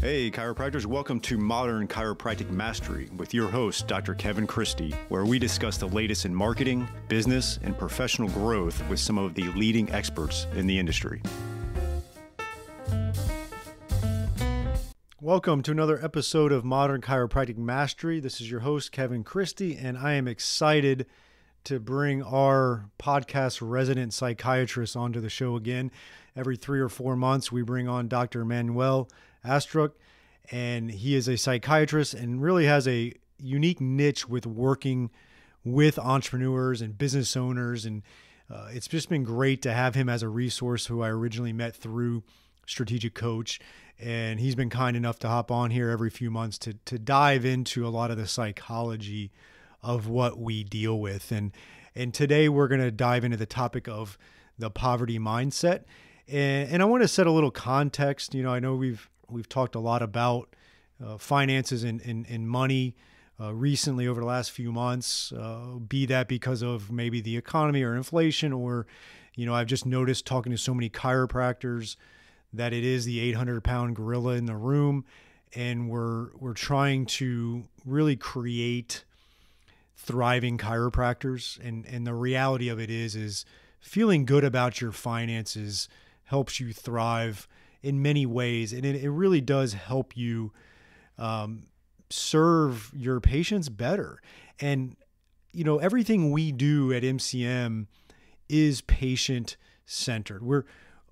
Hey, chiropractors, welcome to Modern Chiropractic Mastery with your host, Dr. Kevin Christie, where we discuss the latest in marketing, business, and professional growth with some of the leading experts in the industry. Welcome to another episode of Modern Chiropractic Mastery. This is your host, Kevin Christie, and I am excited to bring our podcast resident psychiatrist onto the show again. Every 3 or 4 months, we bring on Dr. Manuel Astruc, and he is a psychiatrist and really has a unique niche with working with entrepreneurs and business owners. And it's just been great to have him as a resource who I originally met through Strategic Coach. And he's been kind enough to hop on here every few months to dive into a lot of the psychology of what we deal with. And today we're going to dive into the topic of the poverty mindset. And I want to set a little context. You know, I know we've talked a lot about finances and money recently over the last few months, be that because of maybe the economy or inflation, or, you know, I've just noticed talking to so many chiropractors that it is the 800-pound gorilla in the room, and we're trying to really create thriving chiropractors. And the reality of it is feeling good about your finances helps you thrive in many ways. And it really does help you serve your patients better. And, you know, everything we do at MCM is patient-centered.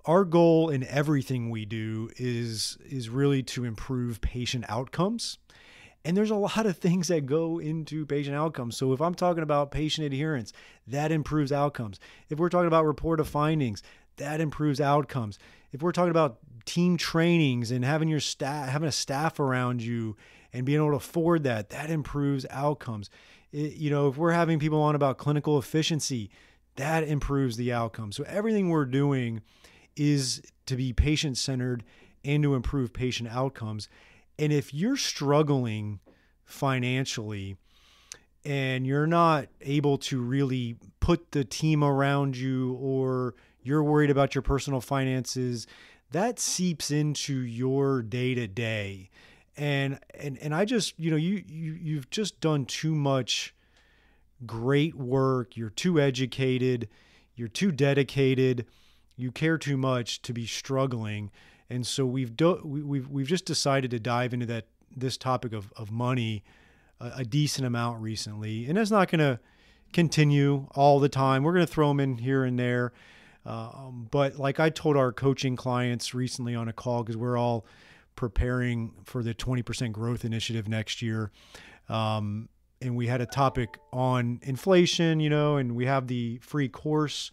Our goal in everything we do is really to improve patient outcomes. And there's a lot of things that go into patient outcomes. So if I'm talking about patient adherence, that improves outcomes. If we're talking about report of findings, that improves outcomes. If we're talking about team trainings and having a staff around you and being able to afford that improves outcomes. You know, if we're having people on about clinical efficiency, that improves the outcome. So everything we're doing is to be patient-centered and to improve patient outcomes. And if you're struggling financially and you're not able to really put the team around you, or you're worried about your personal finances, that seeps into your day-to-day. And I just, you know, you've just done too much great work. You're too educated. You're too dedicated. You care too much to be struggling. And so we've just decided to dive into this topic of money a decent amount recently. And that's not going to continue all the time. We're going to throw them in here and there. But like I told our coaching clients recently on a call, because we're all preparing for the 20% growth initiative next year. And we had a topic on inflation, you know, and we have the free course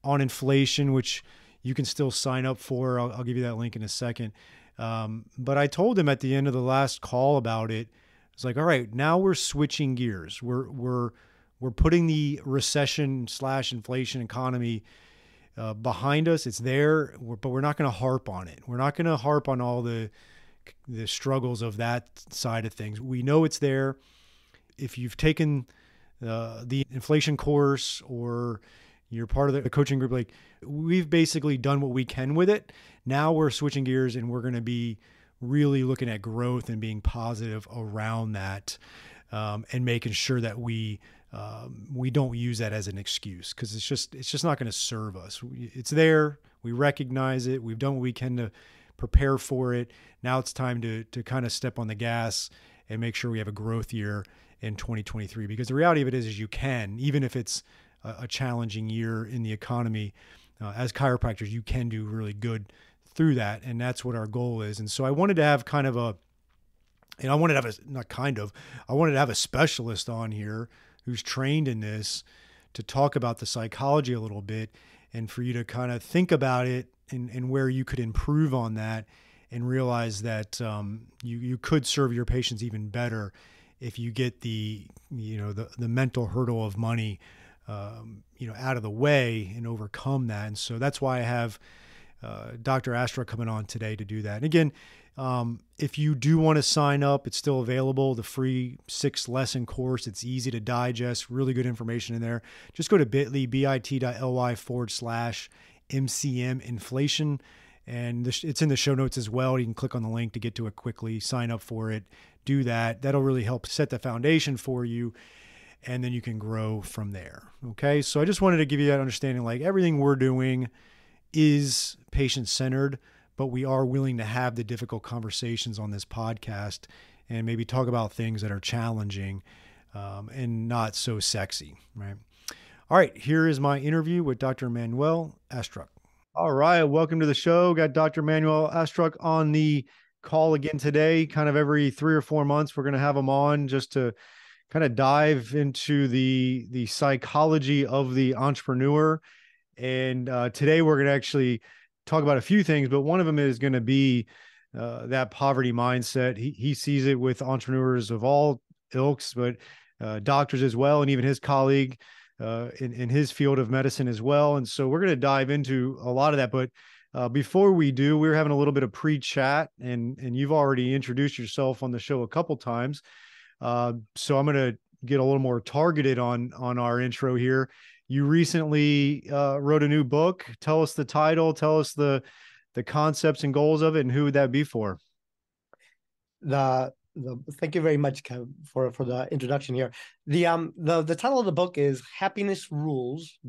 on inflation, which you can still sign up for. I'll give you that link in a second. But I told them at the end of the last call about it. It's like, all right, now we're switching gears. We're putting the recession/inflation economy behind us. It's there, but we're not going to harp on it. We're not going to harp on all the struggles of that side of things. We know it's there. If you've taken the inflation course, or you're part of the coaching group, like, we've basically done what we can with it. Now we're switching gears, and we're going to be really looking at growth and being positive around that, and making sure that we don't use that as an excuse, because it's just not going to serve us. It's there. We recognize it. We've done what we can to prepare for it. Now it's time to kind of step on the gas and make sure we have a growth year in 2023, because the reality of it is you can, even if it's a challenging year in the economy, as chiropractors, you can do really good through that. And that's what our goal is. And so I wanted to have I wanted to have a specialist on here who's trained in this to talk about the psychology a little bit, and for you to kind of think about it and where you could improve on that, and realize that you could serve your patients even better if you get the mental hurdle of money out of the way and overcome that. And so that's why I have Dr. Astruc coming on today to do that. And again, if you do want to sign up, it's still available. The free 6-lesson course. It's easy to digest, really good information in there. Just go to bit.ly, bit.ly/MCM inflation, And it's in the show notes as well. You can click on the link to get to it quickly, sign up for it, do that. That'll really help set the foundation for you. And then you can grow from there. Okay. So I just wanted to give you that understanding, like everything we're doing is patient-centered, but we are willing to have the difficult conversations on this podcast and maybe talk about things that are challenging and not so sexy, right? All right, here is my interview with Dr. Manuel Astruc. All right, welcome to the show. Got Dr. Manuel Astruc on the call again today. Kind of every 3 or 4 months, we're going to have him on just to kind of dive into the psychology of the entrepreneur. And today we're going to actually talk about a few things, but one of them is going to be that poverty mindset. He sees it with entrepreneurs of all ilks, but doctors as well, and even his colleague in his field of medicine as well. And so we're going to dive into a lot of that. But before we do, we're having a little bit of pre-chat, and you've already introduced yourself on the show a couple times. So I'm going to get a little more targeted on our intro here. You recently wrote a new book. Tell us the title. Tell us the concepts and goals of it, and who would that be for? Thank you very much, Kev, for the introduction here. The title of the book is Happiness Rules.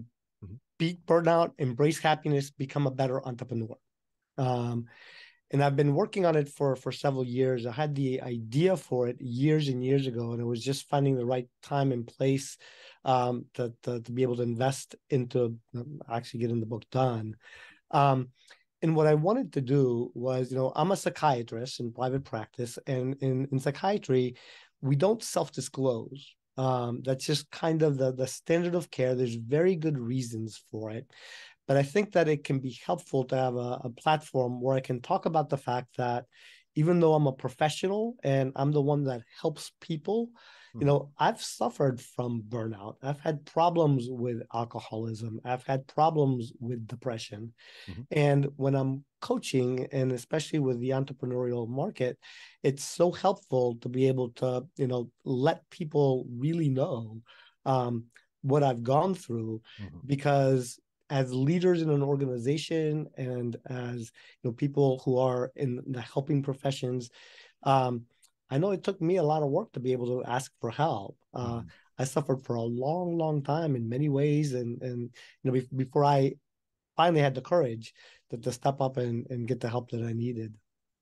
Beat burnout, embrace happiness, become a better entrepreneur. And I've been working on it for several years. I had the idea for it years and years ago, and it was just finding the right time and place to be able to invest into actually getting the book done. And what I wanted to do was, I'm a psychiatrist in private practice, and in psychiatry, we don't self-disclose. That's just kind of the standard of care. There's very good reasons for it. But I think that it can be helpful to have a platform where I can talk about the fact that even though I'm a professional and I'm the one that helps people, I've suffered from burnout. I've had problems with alcoholism. I've had problems with depression. And when I'm coaching, and especially with the entrepreneurial market, it's so helpful to be able to, let people really know what I've gone through, because as leaders in an organization and as people who are in the helping professions, I know it took me a lot of work to be able to ask for help. I suffered for a long, long time in many ways, and before I finally had the courage to step up and get the help that I needed.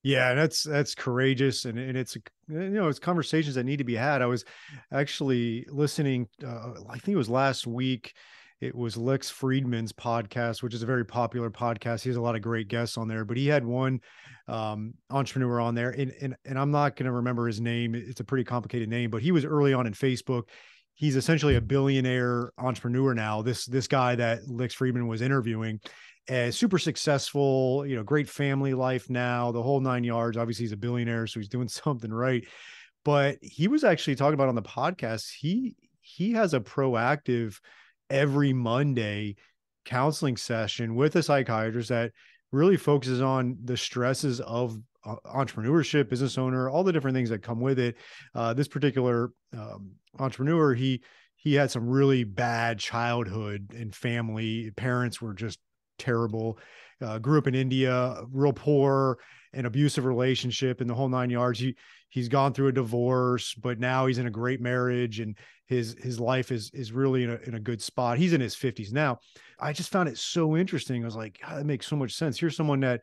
Yeah, that's courageous, and it's it's conversations that need to be had. I was actually listening. I think it was last week. It was Lex Friedman's podcast, which is a very popular podcast. He has a lot of great guests on there, but he had one entrepreneur on there, and I'm not going to remember his name. It's a pretty complicated name, but he was early on in Facebook. He's essentially a billionaire entrepreneur now. This guy that Lex Friedman was interviewing, super successful, great family life now, the whole 9 yards. Obviously, he's a billionaire, so he's doing something right. But he was actually talking about on the podcast, he has a proactive every Monday counseling session with a psychiatrist that really focuses on the stresses of entrepreneurship, business owner, all the different things that come with it. This particular entrepreneur, he had some really bad childhood and family. Parents were just terrible. Grew up in India, real poor, an abusive relationship, and the whole 9 yards. He's gone through a divorce, but now he's in a great marriage, and his life is really in a good spot. He's in his 50s now. I just found it so interesting. I was like, God, that makes so much sense. Here's someone that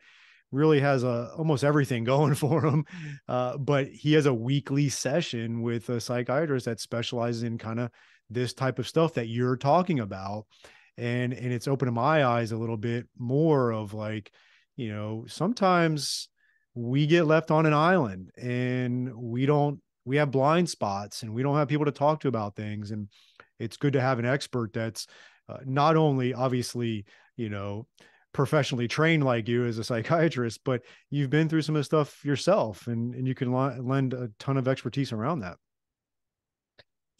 really has almost everything going for him, but he has a weekly session with a psychiatrist that specializes in kind of this type of stuff that you're talking about. And it's opened my eyes a little bit more of like, sometimes we get left on an island and we have blind spots and we don't have people to talk to about things. And it's good to have an expert that's not only obviously, professionally trained like you as a psychiatrist, but you've been through some of the stuff yourself, and you can lend a ton of expertise around that.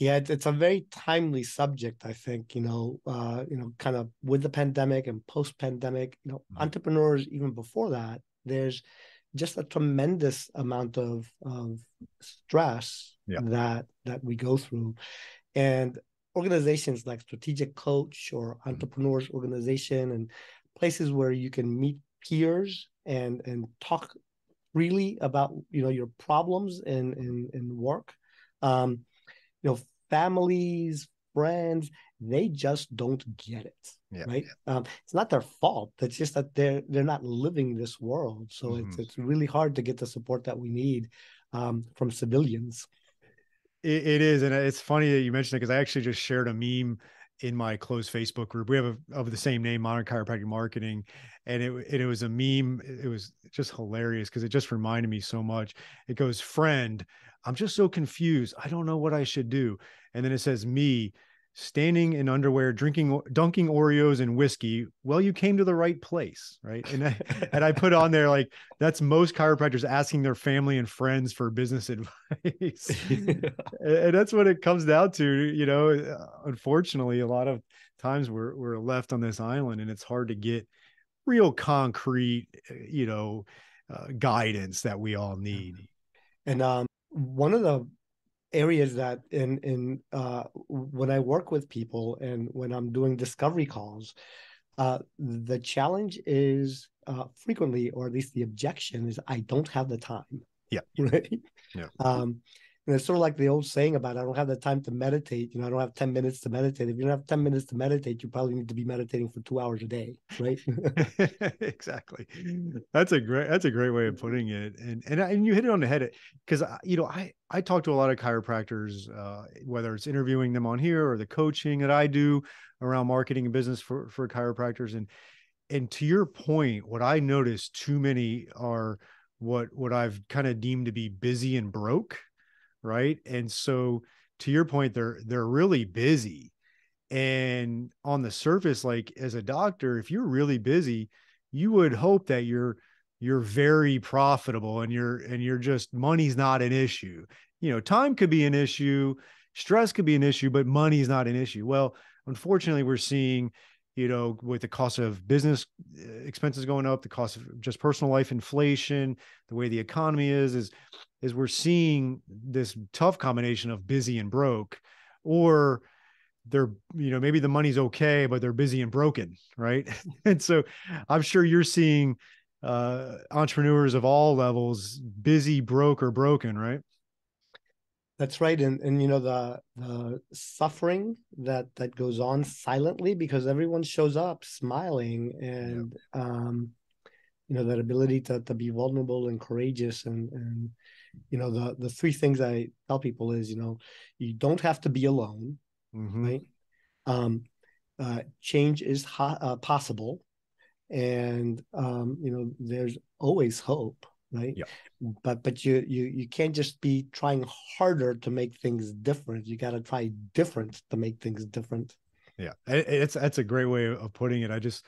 Yeah, it's a very timely subject, I think, kind of with the pandemic and post-pandemic, entrepreneurs, even before that, there's just a tremendous amount of stress that we go through. And organizations like Strategic Coach or Entrepreneurs Organization and places where you can meet peers and talk freely about, your problems in work. Um, Families, friends, they just don't get it. Yeah. Right. It's not their fault. It's just that they're not living this world. So Mm-hmm. it's really hard to get the support that we need from civilians. It is, and it's funny that you mentioned it because I actually just shared a meme in my closed Facebook group. We have of the same name, Modern Chiropractic Marketing, and it was a meme. It was just hilarious because it just reminded me so much. It goes, "Friend, I'm just so confused. I don't know what I should do." And then it says, "Me, standing in underwear, dunking Oreos and whiskey. Well, you came to the right place, right?" And I put on there like that's most chiropractors asking their family and friends for business advice. And that's what it comes down to. Unfortunately, a lot of times we're left on this island and it's hard to get real concrete, guidance that we all need. And one of the areas that in when I work with people and when I'm doing discovery calls, the challenge is frequently, or at least the objection is, I don't have the time. Yeah. Right. Yeah. And it's sort of like the old saying about, I don't have the time to meditate. I don't have 10 minutes to meditate. If you don't have 10 minutes to meditate, you probably need to be meditating for 2 hours a day. Right. Exactly. That's a great way of putting it. And you hit it on the head because, I talk to a lot of chiropractors, whether it's interviewing them on here or the coaching that I do around marketing and business for chiropractors. And to your point, what I notice too many are what I've kind of deemed to be busy and broke. Right. And so to your point, they're really busy. And on the surface, like as a doctor, if you're really busy, you would hope that you're very profitable and you're just money's not an issue. Time could be an issue, stress could be an issue, but money's not an issue. Well, unfortunately, we're seeing, with the cost of business expenses going up, the cost of just personal life inflation, the way the economy is we're seeing this tough combination of busy and broke, or they're, maybe the money's okay, but they're busy and broken. Right. And so I'm sure you're seeing entrepreneurs of all levels, busy, broke, or broken. Right. That's right. And the suffering that goes on silently because everyone shows up smiling, and that ability to be vulnerable and courageous, and the three things I tell people is, you don't have to be alone. Mm-hmm. Right. Change is possible, and there's always hope. Right. Yep. But you can't just be trying harder to make things different. You got to try different to make things different. Yeah, that's a great way of putting it. I just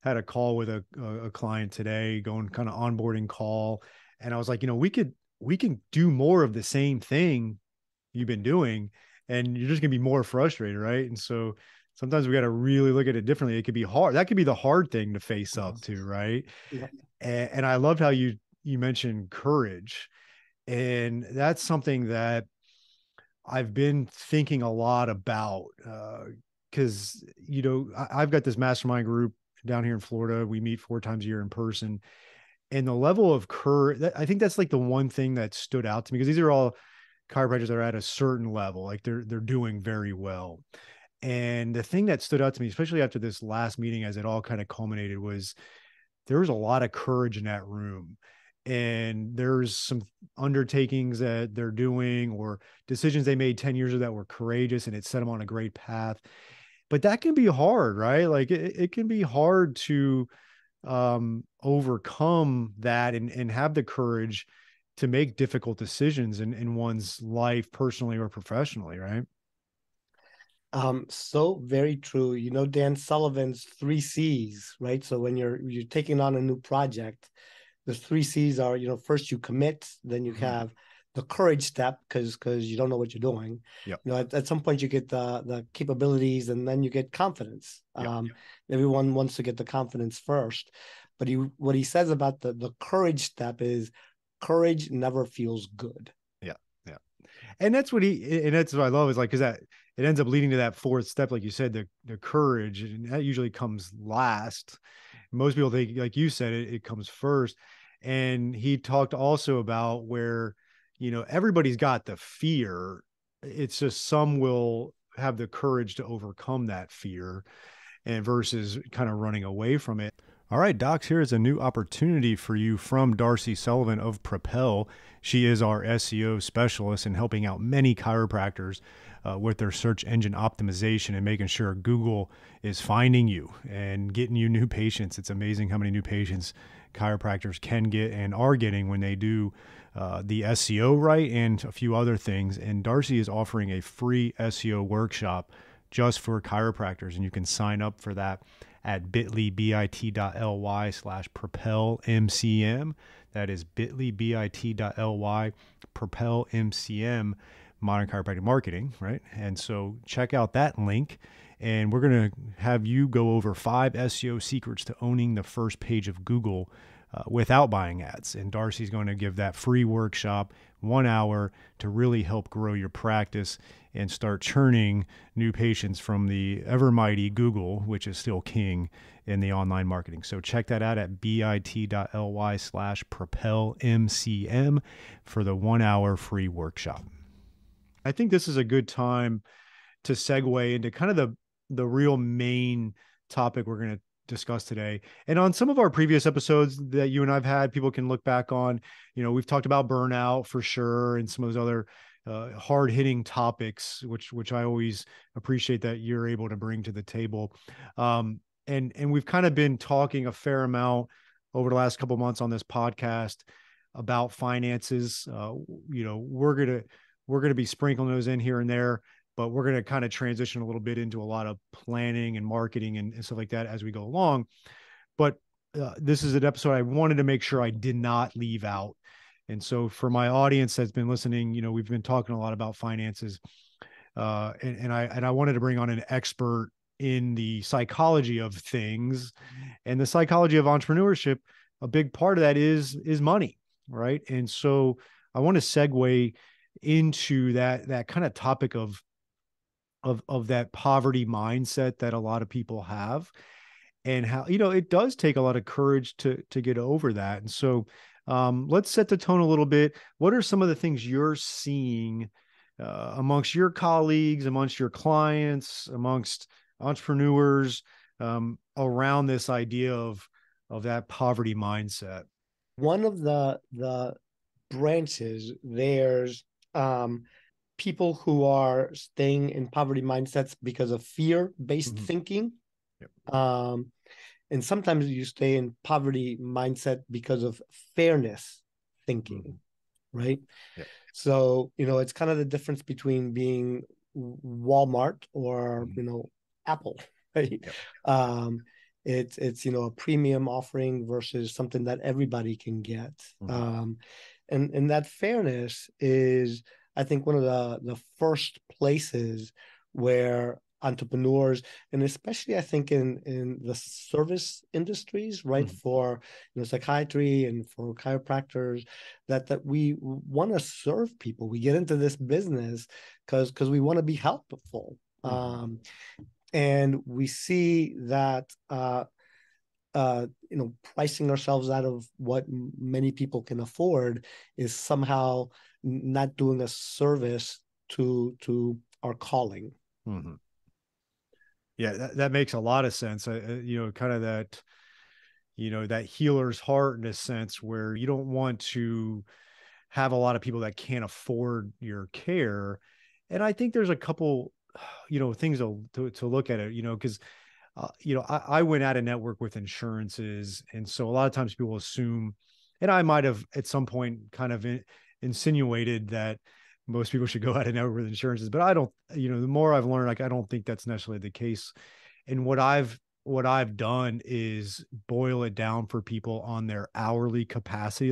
had a call with a client today, going kind of onboarding call, and I was like, we can do more of the same thing you've been doing, and you're just gonna be more frustrated, right? And so sometimes we got to really look at it differently. It could be hard. That could be the hard thing to face up to, right? Yeah. And I loved how you mentioned courage, and that's something that I've been thinking a lot about, because I've got this mastermind group down here in Florida. We meet 4 times a year in person, and the level of courage, I think that's like the one thing that stood out to me, because these are all chiropractors that are at a certain level, like they're doing very well. And the thing that stood out to me, especially after this last meeting, as it all kind of culminated, was there was a lot of courage in that room. And there's some undertakings that they're doing or decisions they made 10 years ago that were courageous, and it set them on a great path. But that can be hard, right? Like it can be hard to overcome that and have the courage to make difficult decisions in one's life, personally or professionally, right? So very true. Dan Sullivan's 3 C's, right? So when you're taking on a new project, the 3 C's are, first you commit, then you have the courage step because you don't know what you're doing. Yep. At some point you get the capabilities, and then you get confidence. Yep. Everyone wants to get the confidence first, but what he says about the courage step is courage never feels good. Yeah. Yeah. And that's what I love, is like, because that it ends up leading to that 4th step, like you said, the courage, and that usually comes last. most people think, like you said, it comes first. And he talked also about where, everybody's got the fear. It's just some will have the courage to overcome that fear and versus kind of running away from it. All right, docs, here is a new opportunity for you from Darcy Sullivan of Propel. She is our SEO specialist in helping out many chiropractors with their search engine optimization and making sure Google is finding you and getting you new patients. It's amazing how many new patients chiropractors can get and are getting when they do the SEO right and a few other things. And Darcy is offering a free SEO workshop just for chiropractors, and you can sign up for that at bit.ly/propelmcm. That is bit.ly propelmcm, modern chiropractic marketing, right? And so check out that link, and we're going to have you go over 5 SEO secrets to owning the first page of Google without buying ads. And Darcy's going to give that free workshop, 1 hour, to really help grow your practice and start churning new patients from the ever mighty Google, which is still king in the online marketing. So check that out at bit.ly/propelmcm for the 1 hour free workshop. I think this is a good time to segue into kind of the real main topic we're going to discuss today. And on some of our previous episodes that you and I've had, people can look back on, we've talked about burnout for sure, and some of those other hard-hitting topics, which I always appreciate that you're able to bring to the table. And we've kind of been talking a fair amount over the last couple of months on this podcast about finances. We're gonna be sprinkling those in here and there, but we're going to kind of transition a little bit into a lot of planning and marketing and stuff like that as we go along. But this is an episode I wanted to make sure I did not leave out. And so for my audience that's been listening, we've been talking a lot about finances, and I wanted to bring on an expert in the psychology of things and the psychology of entrepreneurship. A big part of that is money, right? And so I want to segue into that kind of topic of that poverty mindset that a lot of people have, and how, it does take a lot of courage to get over that. And so let's set the tone a little bit. What are some of the things you're seeing amongst your colleagues, amongst your clients, amongst entrepreneurs around this idea of that poverty mindset? One of the branches, there's people who are staying in poverty mindsets because of fear-based thinking. Yep. And sometimes you stay in poverty mindset because of fairness thinking, right? Yep. So, it's kind of the difference between being Walmart or, Apple, right? Yep. It's a premium offering versus something that everybody can get. And that fairness is, I think, one of the first places where entrepreneurs, and especially I think in the service industries, right, for psychiatry and for chiropractors, that we want to serve people. We get into this business because we want to be helpful, and we see that pricing ourselves out of what many people can afford is somehow not doing a service to our calling. Yeah, that makes a lot of sense. Kind of that, that healer's heart in a sense, where you don't want to have a lot of people that can't afford your care. And I think there's a couple, things to look at it, because I went out of network with insurances. And so a lot of times people assume, and I might have at some point kind of insinuated that most people should go out of network with insurances, but I don't, the more I've learned, I don't think that's necessarily the case. And what I've done is boil it down for people on their hourly capacity.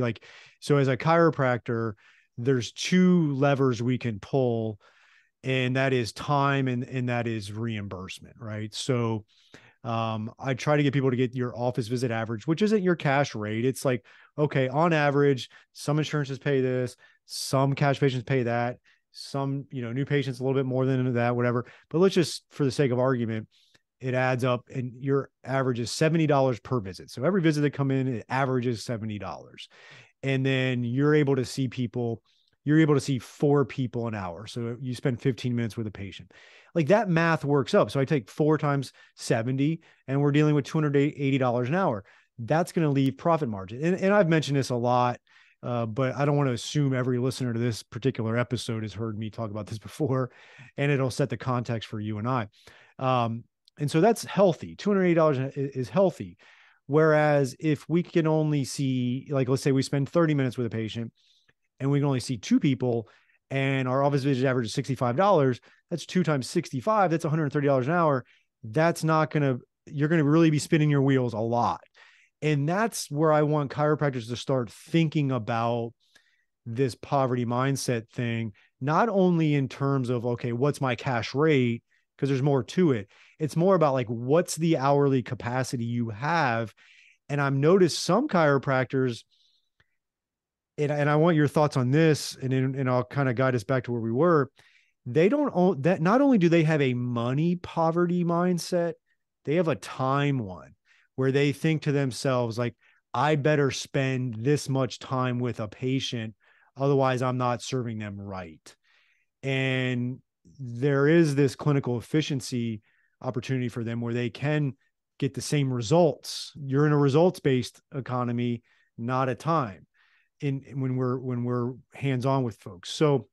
So as a chiropractor, there's 2 levers we can pull, and that is time and that is reimbursement, right? So I try to get people to get your office visit average, which isn't your cash rate. It's like, okay, on average, some insurances pay this, some cash patients pay that, some, new patients a little bit more than that, whatever. But let's just, for the sake of argument, it adds up, and your average is $70 per visit. So every visit that come in, it averages $70. And then you're able to see 4 people an hour. So you spend 15 minutes with a patient. Like that math works up. So I take 4 times 70 and we're dealing with $280 an hour. That's going to leave profit margin. And I've mentioned this a lot, but I don't want to assume every listener to this particular episode has heard me talk about this before, and it'll set the context for you and I. And so that's healthy. $280 is healthy. Whereas if we can only see, like, let's say we spend 30 minutes with a patient and we can only see 2 people and our office visit average is $65, that's 2 times 65, that's $130 an hour. That's not going to, you're going to really be spinning your wheels a lot. And that's where I want chiropractors to start thinking about this poverty mindset thing, not only in terms of, okay, what's my cash rate? Because there's more to it. It's more about like, what's the hourly capacity you have? And I've noticed some chiropractors, and I want your thoughts on this, and I'll kind of guide us back to where we were. They don't own that. Not only do they have a money poverty mindset, they have a time one where they think to themselves, like, I better spend this much time with a patient. Otherwise I'm not serving them right. And there is this clinical efficiency opportunity for them where they can get the same results. You're in a results-based economy, not a time when we're hands-on with folks. So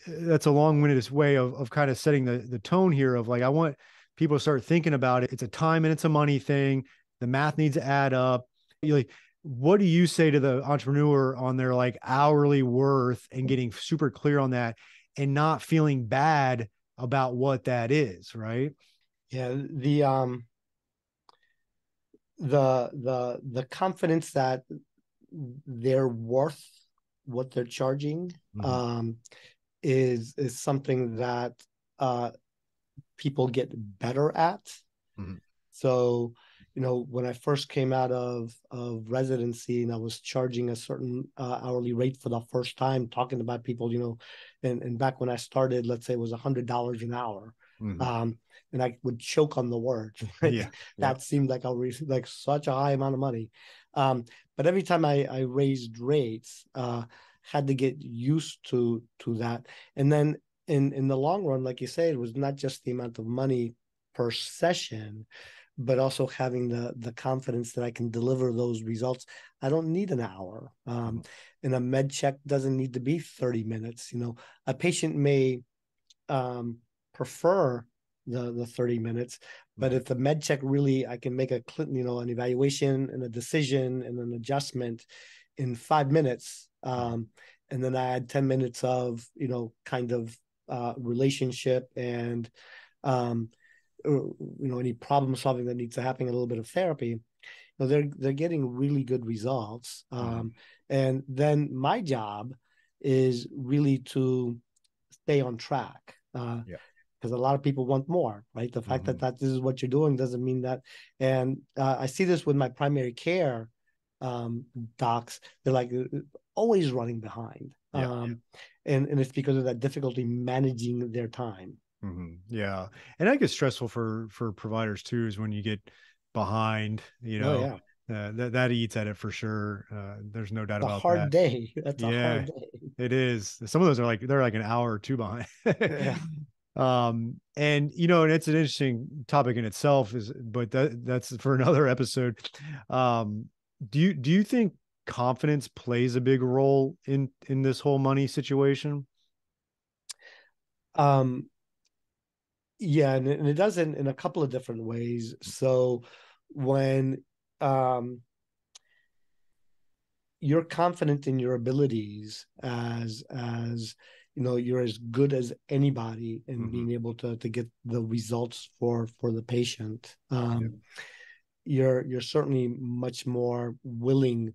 that's a long-winded way of kind of setting the tone here of like, I want people to start thinking about it. It's a time and it's a money thing. The math needs to add up. Like, what do you say to the entrepreneur on their like hourly worth and getting super clear on that and not feeling bad about what that is, right? Yeah, the confidence that they're worth what they're charging is something that people get better at. So, when I first came out of residency and I was charging a certain hourly rate for the first time, talking about people, and back when I started, let's say it was $100 an hour. And I would choke on the words. That seemed like like such a high amount of money. But every time I raised rates, had to get used to that. And then in the long run, like you say, it was not just the amount of money per session, but also having the confidence that I can deliver those results. I don't need an hour. And a med check doesn't need to be 30 minutes. A patient may prefer the 30 minutes, but if the med check really, I can make an evaluation and a decision and an adjustment in 5 minutes. And then I add 10 minutes of, relationship and, any problem solving that needs to happen, a little bit of therapy. They're getting really good results. And then my job is really to stay on track. Because a lot of people want more, right? The fact that this is what you're doing doesn't mean that. And I see this with my primary care docs. They're like always running behind. And it's because of that difficulty managing their time. Yeah. And that gets stressful for providers too, is when you get behind, that eats at it for sure. There's no doubt about that. That's a hard day. It is. Some of those are they're like an hour or 2 behind. And it's an interesting topic in itself, but that's for another episode. Do you think confidence plays a big role in this whole money situation? Yeah, and it does in a couple of different ways. So when you're confident in your abilities as you're as good as anybody in being able to get the results for the patient, you're certainly much more willing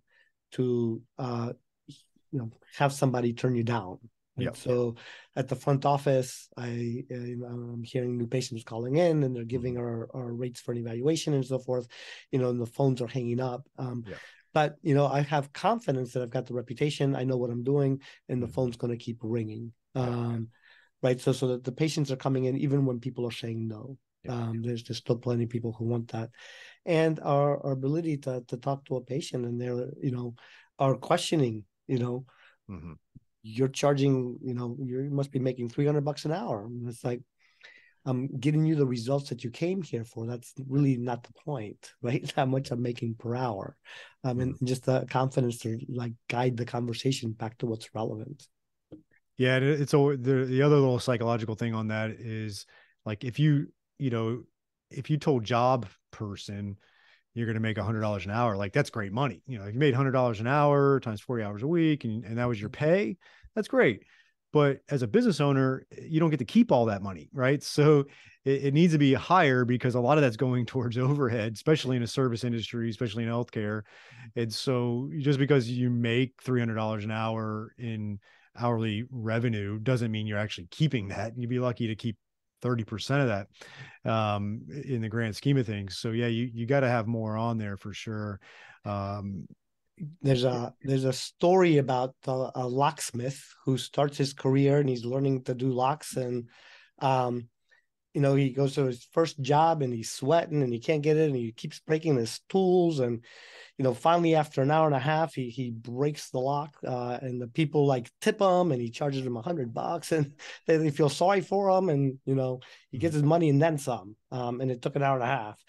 to have somebody turn you down. Right? So at the front office, I'm hearing new patients calling in and they're giving our rates for an evaluation and so forth, and the phones are hanging up. But, I have confidence that I've got the reputation, I know what I'm doing, and the phone's going to keep ringing. Right. So that the patients are coming in even when people are saying no. There's still plenty of people who want that, and our ability to talk to a patient, and they're are questioning. Mm-hmm. You're charging. You must be making $300 an hour. And it's like, I'm giving you the results that you came here for. That's really not the point, right? How much I'm making per hour, and just the confidence to like guide the conversation back to what's relevant. Yeah, it's the other little psychological thing on that is like if you told job person you're going to make $100 an hour, like that's great money. If you made $100 an hour times 40 hours a week and that was your pay, that's great. But as a business owner, you don't get to keep all that money, right? So it needs to be higher because a lot of that's going towards overhead, especially in a service industry, especially in healthcare. And so just because you make $300 an hour in hourly revenue doesn't mean you're actually keeping that. You'd be lucky to keep 30% of that in the grand scheme of things. So yeah, you got to have more on there for sure. There's a story about a locksmith who starts his career and he's learning to do locks, and um, he goes to his first job and he's sweating and he can't get it and he keeps breaking his tools, and finally after an hour and a half, he breaks the lock, and the people like tip him and he charges them $100, and they feel sorry for him, and he gets his money and then some. And it took an hour and a half,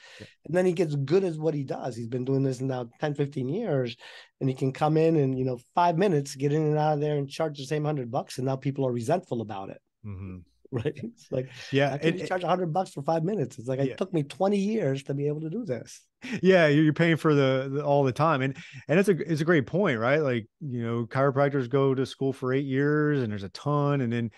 and then he gets good at what he does. He's been doing this now 10, 15 years, and he can come in and 5 minutes, get in and out of there and charge the same $100, and now people are resentful about it. Mm-hmm. Right? It's like, yeah, how can you charge $100 for 5 minutes? It's like, it took me 20 years to be able to do this. Yeah, you're paying for the all the time, and it's a great point, right? Like chiropractors go to school for 8 years, and there's a ton, and then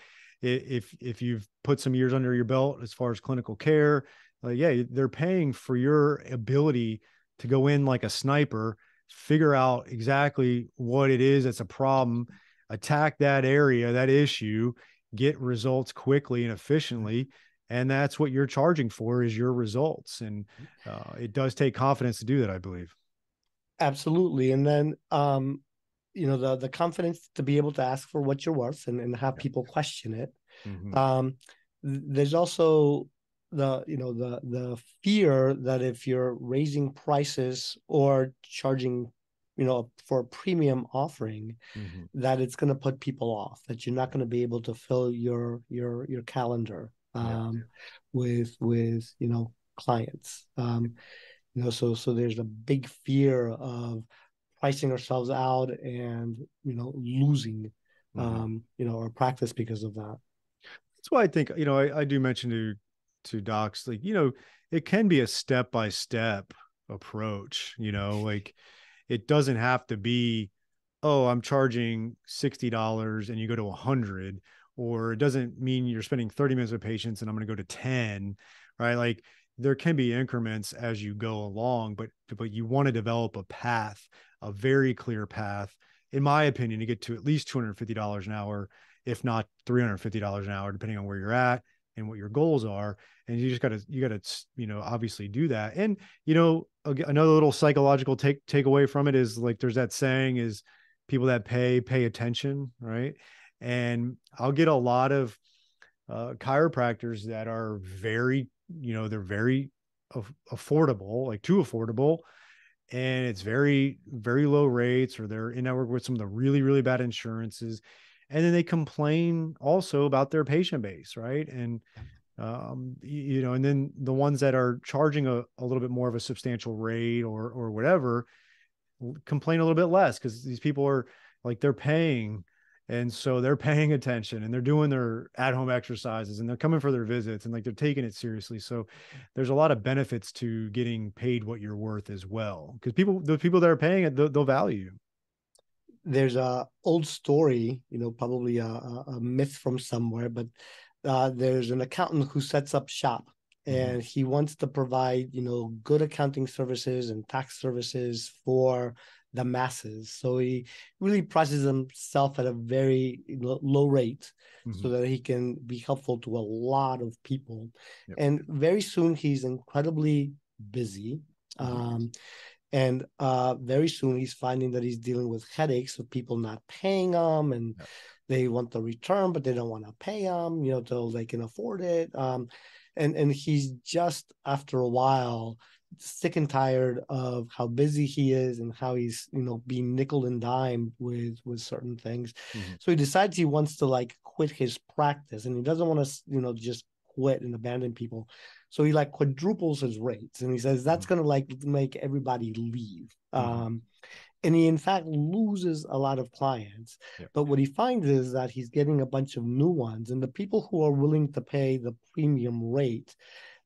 if you've put some years under your belt as far as clinical care, like yeah, they're paying for your ability to go in like a sniper, figure out exactly what it is that's a problem, attack that area, that issue, get results quickly and efficiently. And that's what you're charging for, is your results. And it does take confidence to do that, I believe. Absolutely. And then the confidence to be able to ask for what you're worth, and have people question it. Mm-hmm. There's also the fear that if you're raising prices or charging for a premium offering, Mm-hmm. that it's going to put people off, that you're not going to be able to fill your calendar with clients. So there's a big fear of pricing ourselves out and losing our practice because of that. That's why I think I do mention to docs, like it can be a step by step approach. Like it doesn't have to be, oh, I'm charging $60 and you go to 100, or it doesn't mean you're spending 30 minutes with patients and I'm going to go to 10, right? Like there can be increments as you go along, but you want to develop a path, a very clear path, in my opinion, to get to at least $250 an hour, if not $350 an hour, depending on where you're at and what your goals are. And you got to, obviously do that. And, another little psychological takeaway from it is, like, there's that saying is, people that pay attention. Right. And I'll get a lot of chiropractors that are very, they're very affordable, like too affordable. And it's very, very low rates, or they're in network with some of the really, really bad insurances. And then they complain also about their patient base. Right. And, and then the ones that are charging a little bit more of a substantial rate or whatever, complain a little bit less, because these people are like, they're paying. And so they're paying attention and they're doing their at-home exercises and they're coming for their visits and like they're taking it seriously. So there's a lot of benefits to getting paid what you're worth as well, because the people that are paying it, they'll value you. There's a old story, probably a myth from somewhere, but there's an accountant who sets up shop, and he wants to provide, good accounting services and tax services for the masses. So he really prices himself at a very low rate so that he can be helpful to a lot of people. Yep. And very soon he's incredibly busy. And very soon he's finding that he's dealing with headaches of people not paying him, and they want the return, but they don't want to pay him, till they can afford it. and he's just, after a while, sick and tired of how busy he is and how he's, being nickel and dime with certain things. Mm-hmm. So he decides he wants to like quit his practice, and he doesn't want to, just quit and abandon people. So he like quadruples his rates, and he says that's Mm-hmm. going to like make everybody leave. Mm-hmm. And he in fact loses a lot of clients. Yep. But what he finds is that he's getting a bunch of new ones, and the people who are willing to pay the premium rate,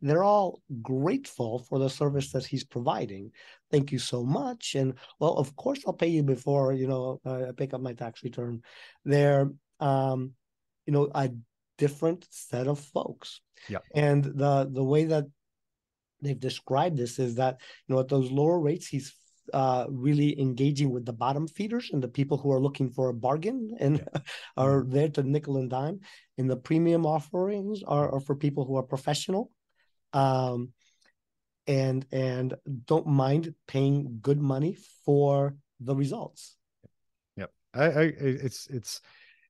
they're all grateful for the service that he's providing. Thank you so much. And well, of course I'll pay you before I pick up my tax return. They're a different set of folks. Yep. And the way that they've described this is that at those lower rates, he's really engaging with the bottom feeders and the people who are looking for a bargain and are there to nickel and dime. And the premium offerings are for people who are professional, and don't mind paying good money for the results. Yep.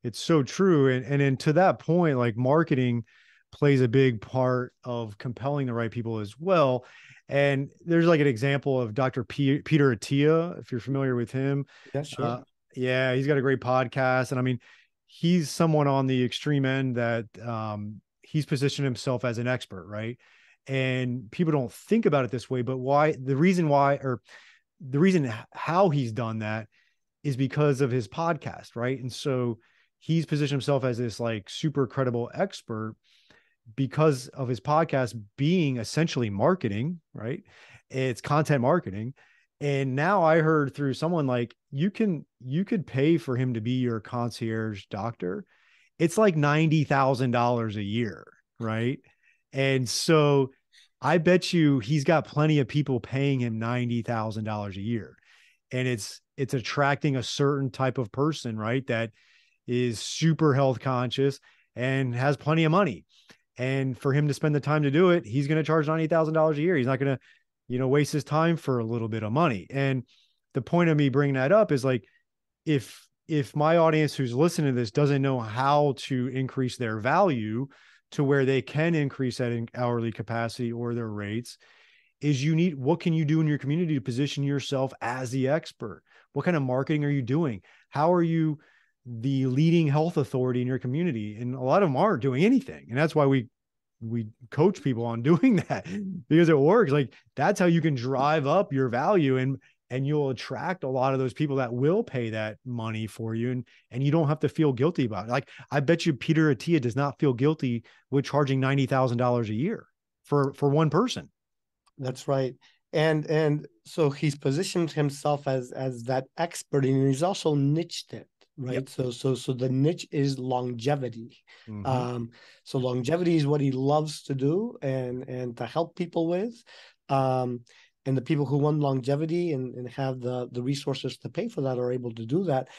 It's so true. And to that point, like marketing plays a big part of compelling the right people as well. And there's like an example of Dr. Peter Attia, if you're familiar with him. Yeah, sure. Yeah, he's got a great podcast. And I mean, he's someone on the extreme end that he's positioned himself as an expert, right? And people don't think about it this way, but the reason how he's done that is because of his podcast, right? And so he's positioned himself as this like super credible expert because of his podcast being essentially marketing, right? It's content marketing. And now I heard through someone like you could pay for him to be your concierge doctor. It's like $90,000 a year, right? And so I bet you he's got plenty of people paying him $90,000 a year. And it's attracting a certain type of person, right? That is super health conscious and has plenty of money. And for him to spend the time to do it, he's going to charge $90,000 a year. He's not going to, waste his time for a little bit of money. And the point of me bringing that up is like, if my audience who's listening to this doesn't know how to increase their value to where they can increase that hourly capacity or their rates, is what can you do in your community to position yourself as the expert? What kind of marketing are you doing? How are you the leading health authority in your community? And a lot of them aren't doing anything. And that's why we coach people on doing that, because it works. Like that's how you can drive up your value, and you'll attract a lot of those people that will pay that money for you. And you don't have to feel guilty about it. Like I bet you Peter Attia does not feel guilty with charging $90,000 a year for one person. That's right. And so he's positioned himself as that expert, and he's also niched it, right? Yep. So the niche is longevity. Mm-hmm. So longevity is what he loves to do and to help people with. And the people who want longevity and have the resources to pay for that are able to do that.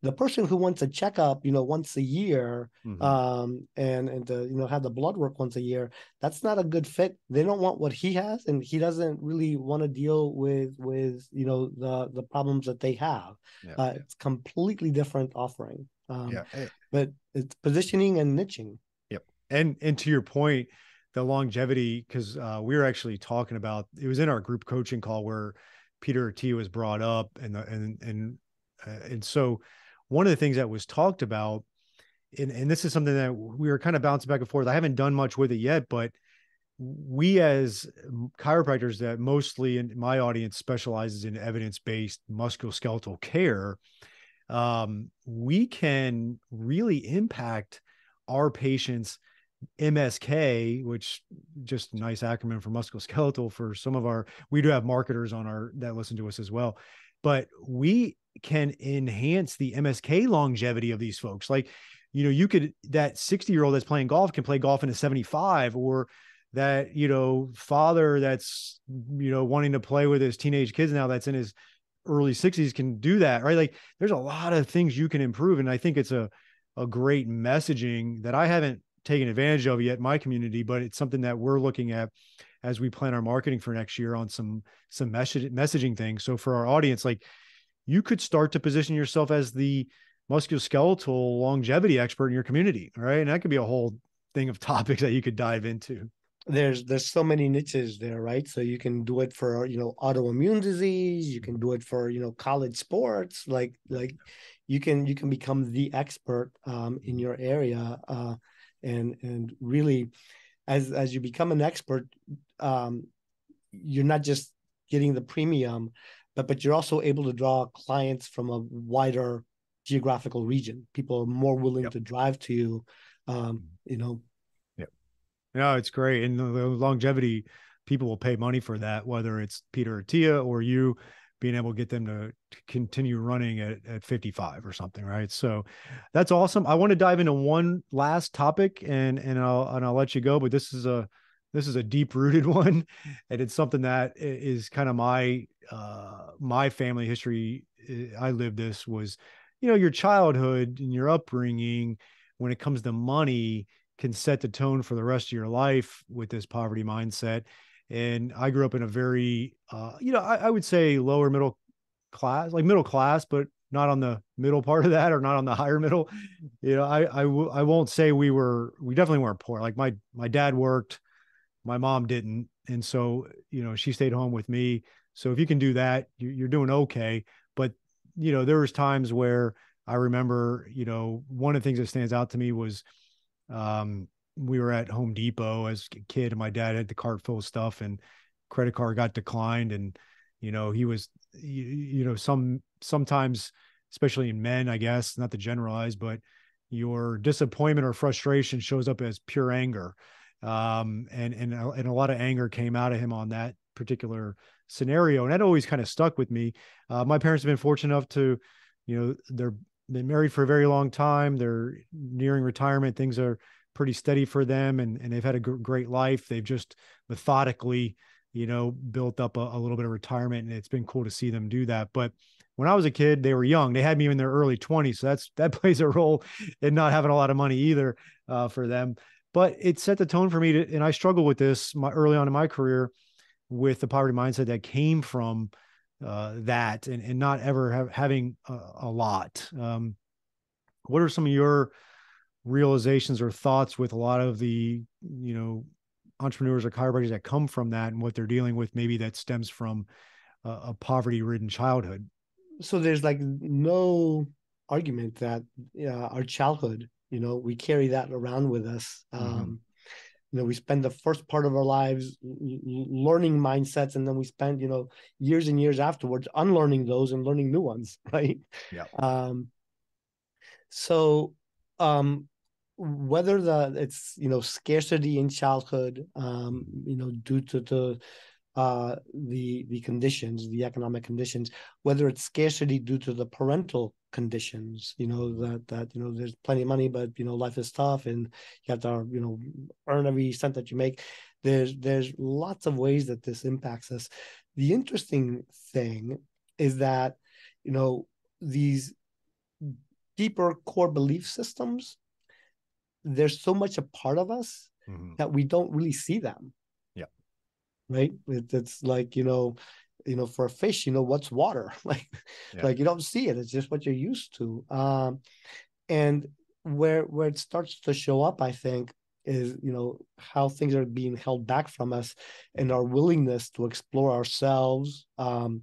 The person who wants a checkup, once a year, mm-hmm. And to, have the blood work once a year, that's not a good fit. They don't want what he has, and he doesn't really want to deal with the problems that they have. It's completely different offering. But it's positioning and niching. Yep. And to your point, the longevity, because we were actually talking about, it was in our group coaching call where Peter Attia was brought up, and so one of the things that was talked about, and this is something that we were kind of bouncing back and forth. I haven't done much with it yet, but we as chiropractors that mostly in my audience specializes in evidence-based musculoskeletal care, we can really impact our patients' MSK, which just a nice acronym for musculoskeletal for some of we do have marketers on that listen to us as well, but we can enhance the MSK longevity of these folks. Like, that 60-year-old that's playing golf can play golf into 75, or that, father that's, wanting to play with his teenage kids now that's in his early 60s can do that, right? Like there's a lot of things you can improve. And I think it's a great messaging that I haven't taken advantage of yet in my community, but it's something that we're looking at as we plan our marketing for next year on some messaging things. So for our audience, like you could start to position yourself as the musculoskeletal longevity expert in your community, right? And that could be a whole thing of topics that you could dive into. there's so many niches there, right? So you can do it for, autoimmune disease, you can do it for, college sports, like you can become the expert in your area, and really, as you become an expert, um, you're not just getting the premium, but you're also able to draw clients from a wider geographical region. People are more willing Yep. to drive to you, you know. Yep. No, it's great. And the longevity, people will pay money for that, whether it's Peter or Tia or you being able to get them to continue running at 55 or something. Right. So that's awesome. I want to dive into one last topic and I'll let you go, but this is a deep rooted one. And it's something that is kind of my family history. I lived this was, your childhood and your upbringing when it comes to money can set the tone for the rest of your life with this poverty mindset. And I grew up in a very, I would say lower middle class, like middle class, but not on the middle part of that or not on the higher middle. I won't say we definitely weren't poor. Like my dad worked, my mom didn't. And so, she stayed home with me. So if you can do that, you're doing okay. But, there was times where I remember, one of the things that stands out to me was, we were at Home Depot as a kid and my dad had the cart full of stuff and credit card got declined. And, he was, sometimes, especially in men, I guess, not to generalize, but your disappointment or frustration shows up as pure anger. And a lot of anger came out of him on that particular scenario. And that always kind of stuck with me. My parents have been fortunate enough to, they're been married for a very long time. They're nearing retirement. Things are pretty steady for them and they've had a great life. They've just methodically, built up a little bit of retirement and it's been cool to see them do that. But when I was a kid, they were young. They had me in their early 20s. So that plays a role in not having a lot of money either for them. But it set the tone for me and I struggled with this early on in my career with the poverty mindset that came from that and not ever having a lot. What are some of your realizations or thoughts with a lot of the, entrepreneurs or chiropractors that come from that and what they're dealing with, maybe that stems from a poverty-ridden childhood? So there's like no argument that our childhood, we carry that around with us. Mm-hmm. We spend the first part of our lives learning mindsets, and then we spend, years and years afterwards unlearning those and learning new ones, right? Yeah. So whether it's scarcity in childhood, due to the conditions, the economic conditions, whether it's scarcity due to the parental conditions, that there's plenty of money, but life is tough and you have to earn every cent that you make. There's lots of ways that this impacts us. The interesting thing is that these deeper core belief systems, they're so much a part of us that we don't really see them. Yeah. Right. It's like, for a fish, what's water? Like you don't see it. It's just what you're used to. And where it starts to show up, I think, is, how things are being held back from us and our willingness to explore ourselves, and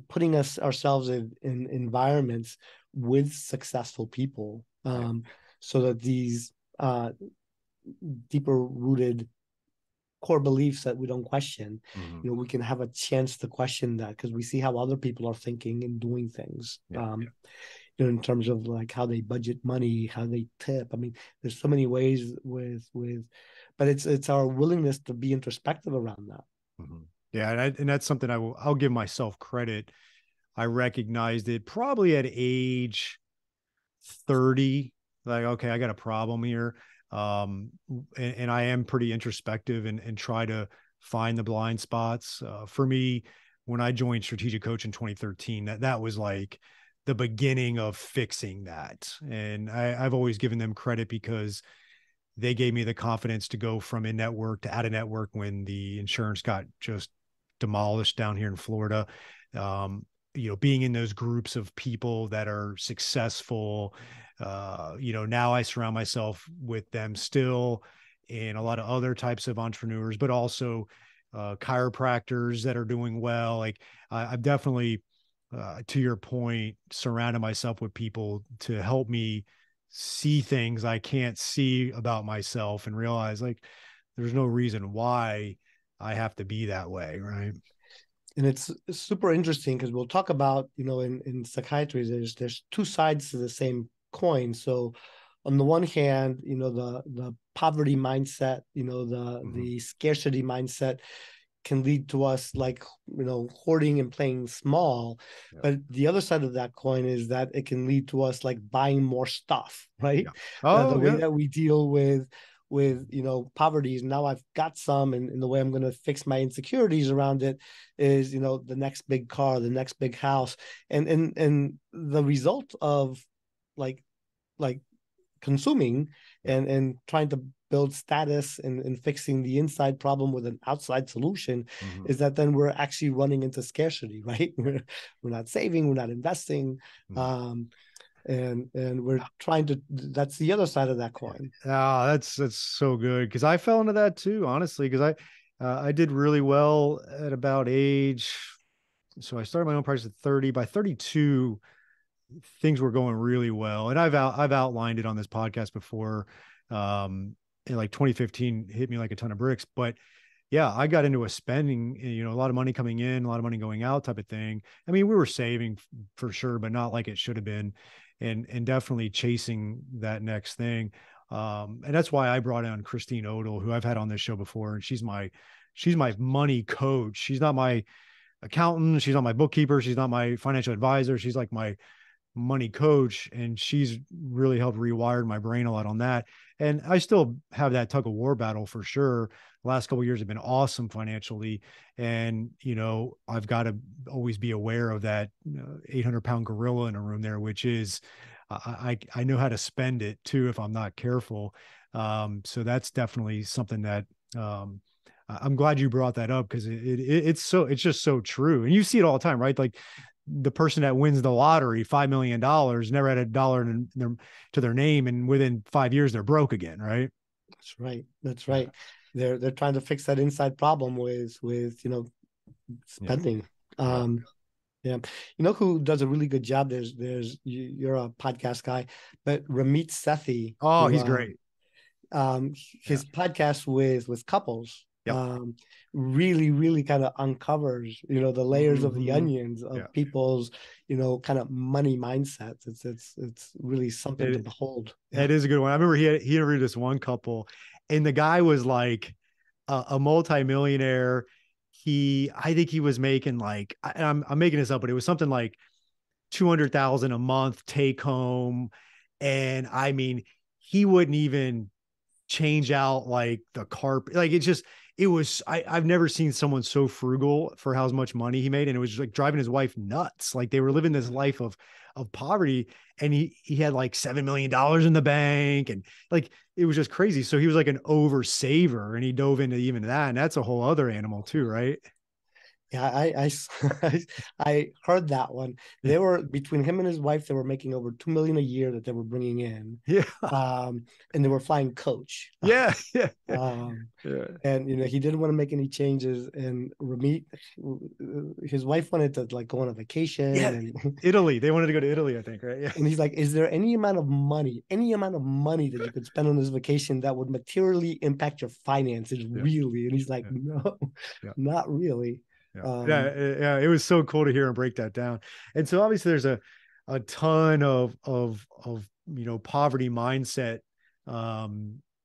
putting ourselves in environments with successful people, so that these deeper rooted core beliefs that we don't question, we can have a chance to question that because we see how other people are thinking and doing things. In terms of like how they budget money, how they tip. I mean, there's so many ways but it's our willingness to be introspective around that. Yeah, and that's something I'll give myself credit. I recognized it probably at age 30, like, okay, I got a problem here. And I am pretty introspective and try to find the blind spots. For me, when I joined Strategic Coach in 2013, that was like the beginning of fixing that. And I've always given them credit because they gave me the confidence to go from in-network to out-of-network when the insurance got just demolished down here in Florida. Being in those groups of people that are successful, Now I surround myself with them still, and a lot of other types of entrepreneurs, but also chiropractors that are doing well. Like I've definitely, to your point, surrounded myself with people to help me see things I can't see about myself and realize like there's no reason why I have to be that way. Right. And it's super interesting because we'll talk about, in psychiatry, there's two sides to the same coin. So on the one hand, the poverty mindset, the scarcity mindset can lead to us like, hoarding and playing small. Yeah. But the other side of that coin is that it can lead to us like buying more stuff, right? Yeah. Oh, The way yeah. that we deal with poverty is now I've got some, and the way I'm going to fix my insecurities around it is the next big car, the next big house, and the result of like consuming and trying to build status and fixing the inside problem with an outside solution is that then we're actually running into scarcity, right? We're not saving, we're not investing, and we're trying to. That's the other side of that coin. That's so good because I fell into that too, honestly, because I did really well at about age. So I started my own practice at 30. By 32, things were going really well, and I've outlined it on this podcast before. In like 2015 hit me like a ton of bricks, but yeah, I got into a spending, a lot of money coming in, a lot of money going out type of thing. I mean, we were saving for sure, but not like it should have been, and definitely chasing that next thing. And that's why I brought on Christine Odell, who I've had on this show before, and she's my money coach. She's not my accountant, she's not my bookkeeper, she's not my financial advisor. She's like my money coach, and she's really helped rewire my brain a lot on that. And I still have that tug of war battle for sure. The last couple of years have been awesome financially, and I've got to always be aware of that 800-pound gorilla in a room there, which is I know how to spend it too if I'm not careful. So that's definitely something that I'm glad you brought that up, because it's just so true, and you see it all the time, right? Like the person that wins the lottery, $5 million, never had a dollar to their name, and within 5 years they're broke again, right? That's right. That's right. They're trying to fix that inside problem with spending. Yeah. Yeah. You know who does a really good job? You're a podcast guy, but Ramit Sethi. Oh, he's great. His podcast with couples. Yep. Really, really kind of uncovers, the layers of the onions of people's, kind of money mindsets. It's really something to behold. It is a good one. I remember he interviewed this one couple, and the guy was like a multimillionaire. I think he was making like, I'm making this up, but it was something like 200,000 a month take home. And I mean, he wouldn't even change out like the carpet. Like I've never seen someone so frugal for how much money he made. And it was just like driving his wife nuts. Like they were living this life of poverty, and he had like $7 million in the bank, and like, it was just crazy. So he was like an over saver, and he dove into even that. And that's a whole other animal too, right? Yeah, I heard that one. They were, between him and his wife, they were making over 2 million a year that they were bringing in. Yeah. And they were flying coach. Yeah. And he didn't want to make any changes. And Ramit, his wife wanted to like go on a vacation. Yeah. And Italy. They wanted to go to Italy, I think, right? Yeah. And he's like, "Is there any amount of money that you could spend on this vacation that would materially impact your finances, really?" And he's like, "No, not really." Yeah. It was so cool to hear him break that down. And so obviously there's a ton of poverty mindset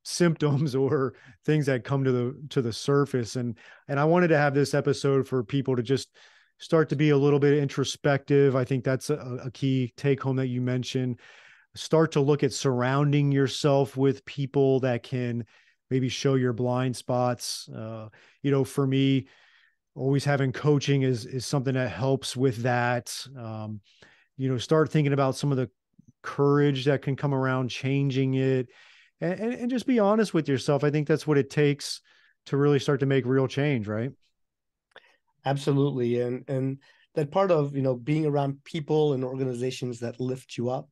symptoms or things that come to the surface. And I wanted to have this episode for people to just start to be a little bit introspective. I think that's a key take home that you mentioned. Start to look at surrounding yourself with people that can maybe show your blind spots. For me, always having coaching is something that helps with that. Start thinking about some of the courage that can come around changing it, and just be honest with yourself. I think that's what it takes to really start to make real change, right? Absolutely. And that part of, being around people and organizations that lift you up,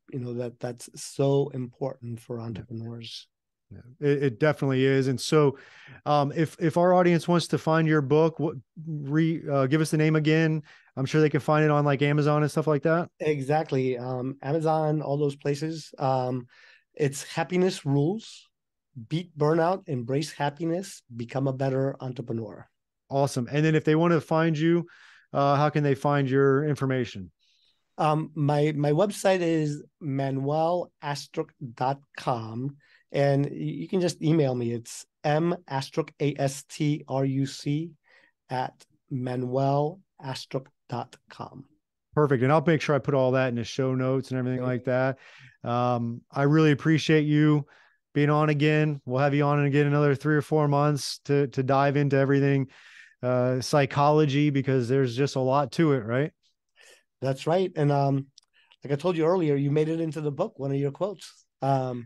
that's so important for entrepreneurs. Yeah, it definitely is. And so if our audience wants to find your book, give us the name again. I'm sure they can find it on like Amazon and stuff like that. Exactly. Amazon, all those places. It's Happiness Rules, Beat Burnout, Embrace Happiness, Become a Better Entrepreneur. Awesome. And then if they want to find you, how can they find your information? My website is manuelastruc.com, and you can just email me. It's mastruc, ASTRUC, at manuelastruc.com. Perfect. And I'll make sure I put all that in the show notes and everything like that. I really appreciate you being on again. We'll have you on again another 3 or 4 months to dive into everything psychology, because there's just a lot to it, right? That's right. And like I told you earlier, you made it into the book, one of your quotes. So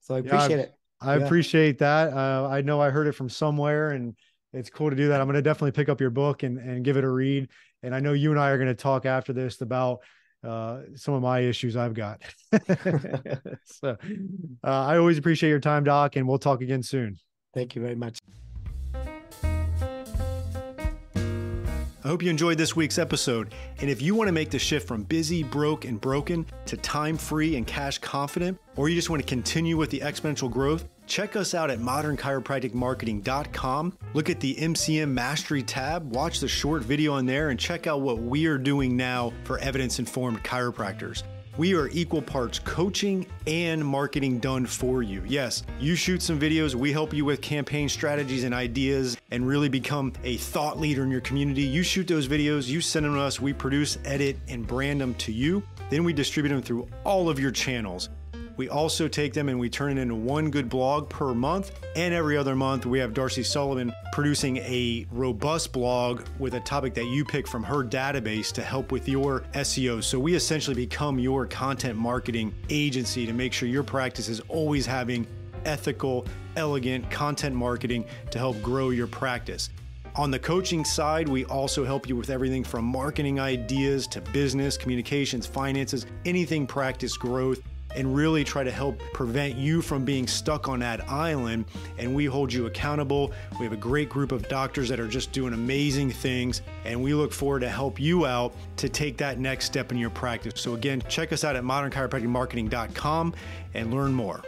I appreciate it. I appreciate that. I know I heard it from somewhere, and it's cool to do that. I'm going to definitely pick up your book and give it a read. And I know you and I are going to talk after this about some of my issues I've got. So I always appreciate your time, Doc, and we'll talk again soon. Thank you very much. I hope you enjoyed this week's episode. And if you want to make the shift from busy, broke, and broken to time-free and cash confident, or you just want to continue with the exponential growth, check us out at modernchiropracticmarketing.com. Look at the MCM Mastery tab, watch the short video on there, and check out what we are doing now for evidence-informed chiropractors. We are equal parts coaching and marketing done for you. Yes, you shoot some videos, we help you with campaign strategies and ideas and really become a thought leader in your community. You shoot those videos, you send them to us, we produce, edit, and brand them to you. Then we distribute them through all of your channels. We also take them and we turn it into one good blog per month. And every other month, we have Darcy Sullivan producing a robust blog with a topic that you pick from her database to help with your SEO. So we essentially become your content marketing agency to make sure your practice is always having ethical, elegant content marketing to help grow your practice. On the coaching side, we also help you with everything from marketing ideas to business, communications, finances, anything practice growth, and really try to help prevent you from being stuck on that island. And we hold you accountable. We have a great group of doctors that are just doing amazing things, and we look forward to help you out to take that next step in your practice. So again, check us out at modernchiropracticmarketing.com and learn more.